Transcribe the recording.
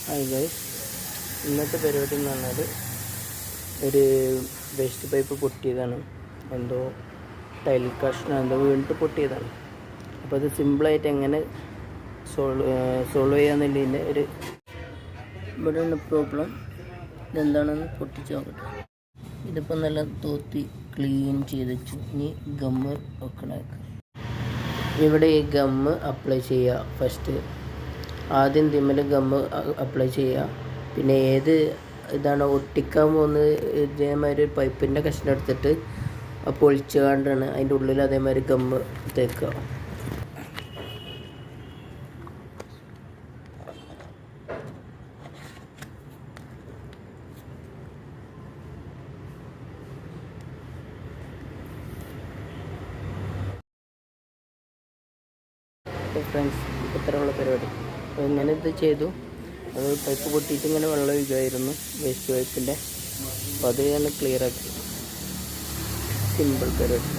Hi guys, ഇന്നത്തെ പരിപാടി എന്ന് പറഞ്ഞാൽ ഒരു വേസ്റ്റ് പൈപ്പ് പൊട്ടിയതാണ്. എന്തോ ടൈൽ കഷ്ണം എന്തോ വീണിട്ട് പൊട്ടിയതാണ്. അപ്പോൾ അത് സിമ്പിളായിട്ട് എങ്ങനെ സോൾവ് ചെയ്യാന്നുള്ളതിൻ്റെ ഒരു ഇവിടെയാണ് പ്രോബ്ലം. ഇതെന്താണെന്ന് പൊട്ടിച്ച് നോക്കട്ടെ. ഇതിപ്പോൾ നല്ല തോത്തി ക്ലീൻ ചെയ്ത് വെച്ചു. ഇനി ഗമ്മ് വെക്കണേക്ക്. ഇവിടെ ഈ ഗമ്മ് അപ്ലൈ ചെയ്യുക. ഫസ്റ്റ് ആദ്യം തിമ്മൽ ഗമ്മ് അപ്ലൈ ചെയ്യുക. പിന്നെ ഏത് ഇതാണ് ഒട്ടിക്കാൻ പോകുന്നത്, ഇതേമാതിരി പൈപ്പിൻ്റെ കഷ്ണം എടുത്തിട്ട് പൊളിച്ച് കണ്ടാണ് അതിൻ്റെ ഉള്ളിൽ അതേമാതിരി ഗമ്മ് തേക്കുക. ഫ്രണ്ട്സ്, ഇത്രയുള്ള പരിപാടി. അപ്പോൾ ഇങ്ങനെ ഇത് ചെയ്തു. അത് പൈപ്പ് പൊട്ടിയിട്ട് ഇങ്ങനെ വെള്ളം ഒഴിക്കുമായിരുന്നു, വേസ്റ്റ് പൈപ്പിൻ്റെ. അപ്പോൾ അത് ഞാൻ ക്ലിയർ ആക്കി. സിമ്പിൾ പരിപാടി.